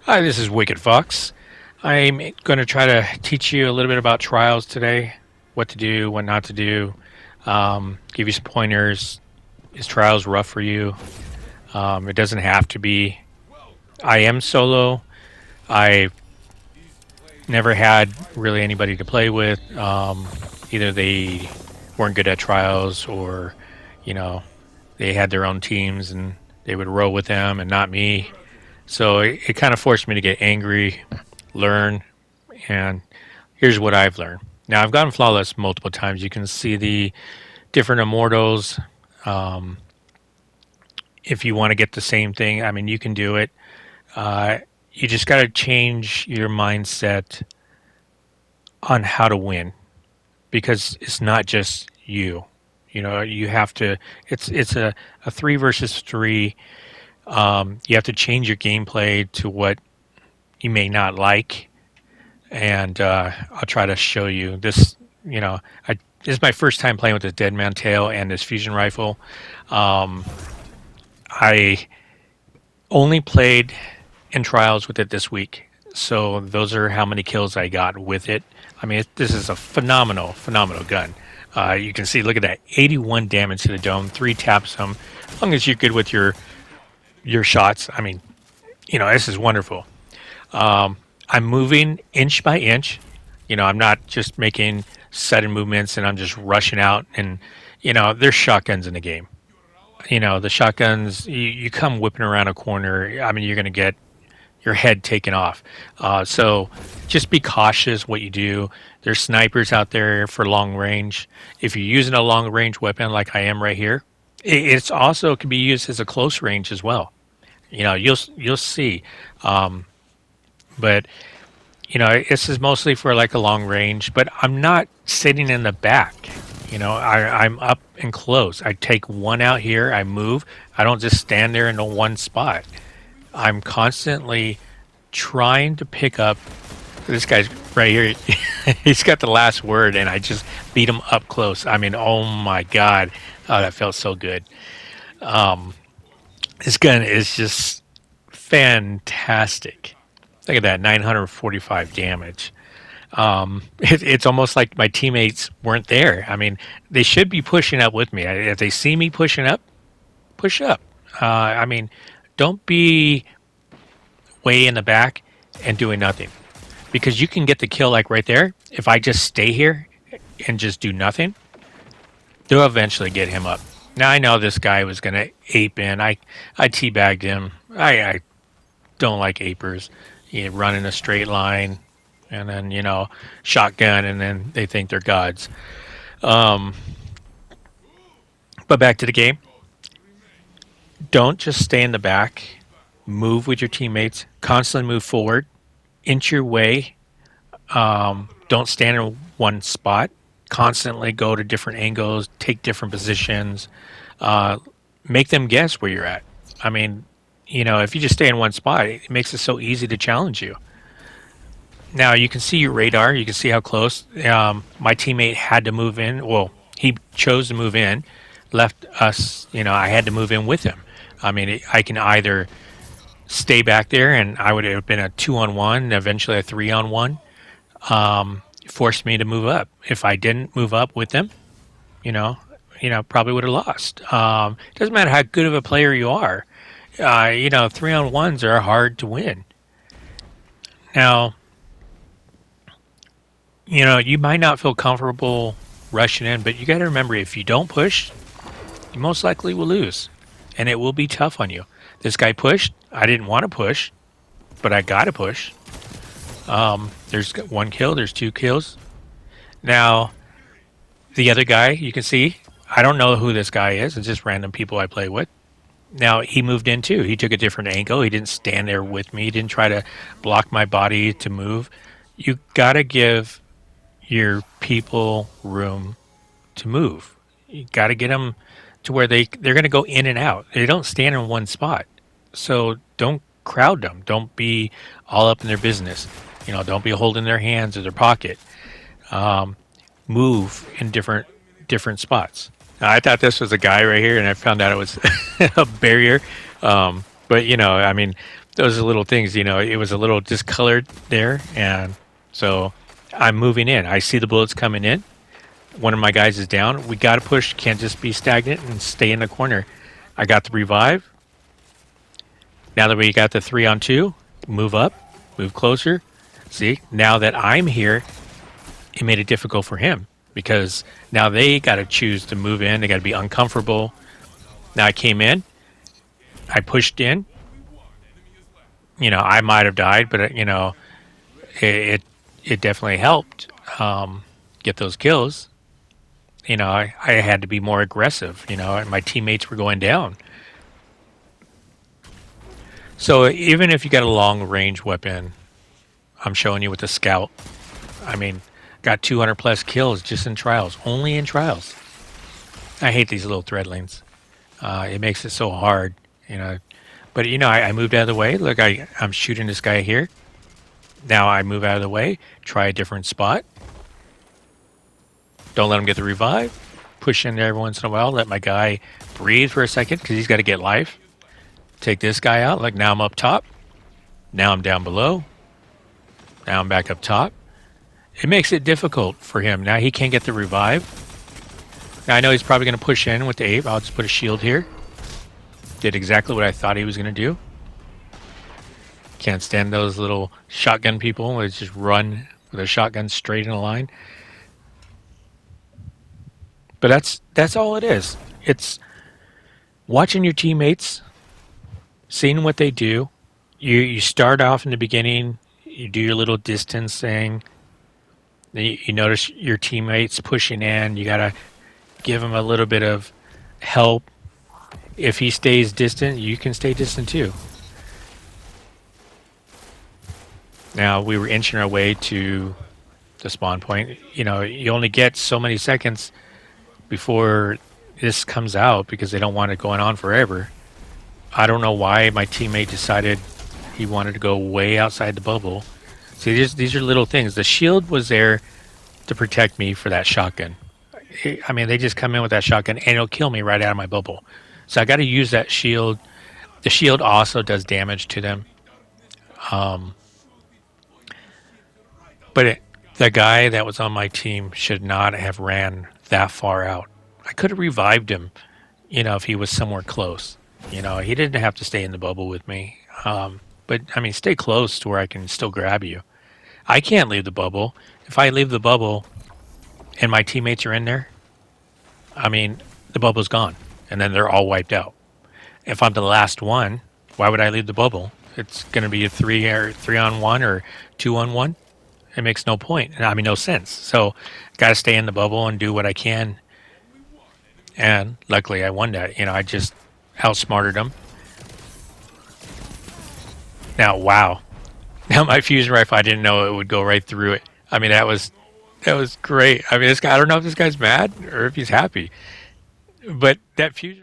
Hi, this is Wicked Fox. I'm going to try to teach you a little bit about trials today, what to do, what not to do, give you some pointers. Is trials rough for you? It doesn't have to be. I am solo. I never had really anybody to play with. Either they weren't good at trials or, you know, they had their own teams and they would roll with them and not me. So it kind of forced me to get angry, learn, and here's what I've learned. Now I've gotten flawless multiple times. You can see the different immortals. Um, if you want to get the same thing, I mean, you can do it. Uh, you just got to change your mindset on how to win because it's not just you. You know, you have to. It's a three versus three. You have to change your gameplay to what you may not like, and I'll try to show you this. You know, I this is my first time playing with this Dead Man Tail and this fusion rifle. Um, I only played in trials with it this week, so those are how many kills I got with it. I mean, this is a phenomenal gun. You can see, look at that, 81 damage to the dome, three taps them. As long as you're good with your shots, I mean, you know, this is wonderful. I'm moving inch by inch. You know, I'm not just making sudden movements and I'm just rushing out. And, you know, there's shotguns in the game. You know, the shotguns, you come whipping around a corner. I mean, you're going to get your head taken off. So just be cautious what you do. There's snipers out there for long range. If you're using a long range weapon like I am right here, it's also can be used as a close range as well. You know, you'll see. Um, but you know, this is mostly for like a long range, but I'm not sitting in the back. You know, I'm up and close. I take one out here, I move. I don't just stand there in the one spot. I'm constantly trying to pick up this guy's right here. He's got the last word, and I just beat him up close. I mean, oh my God. Oh, that felt so good. Um, this gun is just fantastic. Look at that, 945 damage. It's almost like my teammates weren't there. I mean, they should be pushing up with me. If they see me pushing up, push up. I mean, don't be way in the back and doing nothing because you can get the kill like right there. If I just stay here and just do nothing, they'll eventually get him up. Now I know this guy was gonna ape in. I teabagged him. I don't like apers. You run in a straight line and then shotgun and then they think they're gods. Um, but back to the game. Don't just stay in the back. Move with your teammates. Constantly move forward. Inch your way. Don't stand in one spot. Constantly go to different angles. Take different positions. Uh, Make them guess where you're at. I mean, if you just stay in one spot, it makes it so easy to challenge you. Now you can see your radar. You can see how close. My teammate had to move in. Well, he chose to move in, left us. I had to move in with him. I mean, I can either stay back there, and I would have been a 2-on-1, eventually a 3-on-1. Forced me to move up. If I didn't move up with them, you know, probably would have lost. It doesn't matter how good of a player you are. 3-on-1s are hard to win. Now, you might not feel comfortable rushing in, but you got to remember if you don't push, you most likely will lose, and it will be tough on you. This guy pushed. I didn't want to push, but I got to push. There's one kill. There's two kills. Now, the other guy, you can see, I don't know who this guy is. It's just random people I play with. Now, he moved in too. He took a different angle. He didn't stand there with me. He didn't try to block my body to move. You got to give your people room to move. You got to get them to where they're going to go in and out. They don't stand in one spot. So don't crowd them. Don't be all up in their business. Don't be holding their hands or their pocket. Move in different spots. Now, I thought this was a guy right here, and I found out it was a barrier. But I mean, those little things, it was a little discolored there, and so I'm moving in. I see the bullets coming in. One of my guys is down. We got to push. Can't just be stagnant and stay in the corner. I got the revive. Now that we got the 3-on-2, move up, move closer. See, now that I'm here, it made it difficult for him because now they got to choose to move in. They got to be uncomfortable. Now I came in, I pushed in. I might have died, but it it definitely helped get those kills. I had to be more aggressive. And my teammates were going down. So even if you got a long range weapon, I'm showing you with the scout. I mean, got 200 plus kills just in trials, only in trials. I hate these little thread lanes. It makes it so hard, you know. But I moved out of the way. Look, I'm shooting this guy here. Now I move out of the way, try a different spot. Don't let him get the revive. Push in there every once in a while. Let my guy breathe for a second because he's got to get life. Take this guy out. Like now I'm up top. Now I'm down below. Now I'm back up top. It makes it difficult for him. Now he can't get the revive. Now I know he's probably going to push in with the ape. I'll just put a shield here. Did exactly what I thought he was going to do. Can't stand those little shotgun people who just run with a shotgun straight in a line. But that's all it is. It's watching your teammates, seeing what they do. You start off in the beginning. You do your little distance thing. Then you notice your teammates pushing in. You gotta give him a little bit of help. If he stays distant, you can stay distant too. Now we were inching our way to the spawn point. You only get so many seconds before this comes out because they don't want it going on forever. I don't know why my teammate decided he wanted to go way outside the bubble. See, these are little things. The shield was there to protect me for that shotgun. I mean, they just come in with that shotgun and it'll kill me right out of my bubble. So I got to use that shield. The shield also does damage to them. Um, but the guy that was on my team should not have ran that far out. I could have revived him, if he was somewhere close. He didn't have to stay in the bubble with me. But I mean, stay close to where I can still grab you. I can't leave the bubble. If I leave the bubble and my teammates are in there, I mean, the bubble's gone, and then they're all wiped out. If I'm the last one, why would I leave the bubble? It's going to be a 3-on-1 or 2-on-1. It makes no point. I mean, no sense. So, got to stay in the bubble and do what I can. And luckily, I won that. I just outsmarted them. Now, wow. Now my fusion rifle, I didn't know it would go right through it. I mean, that was great. I mean, this guy, I don't know if this guy's mad or if he's happy, but that fusion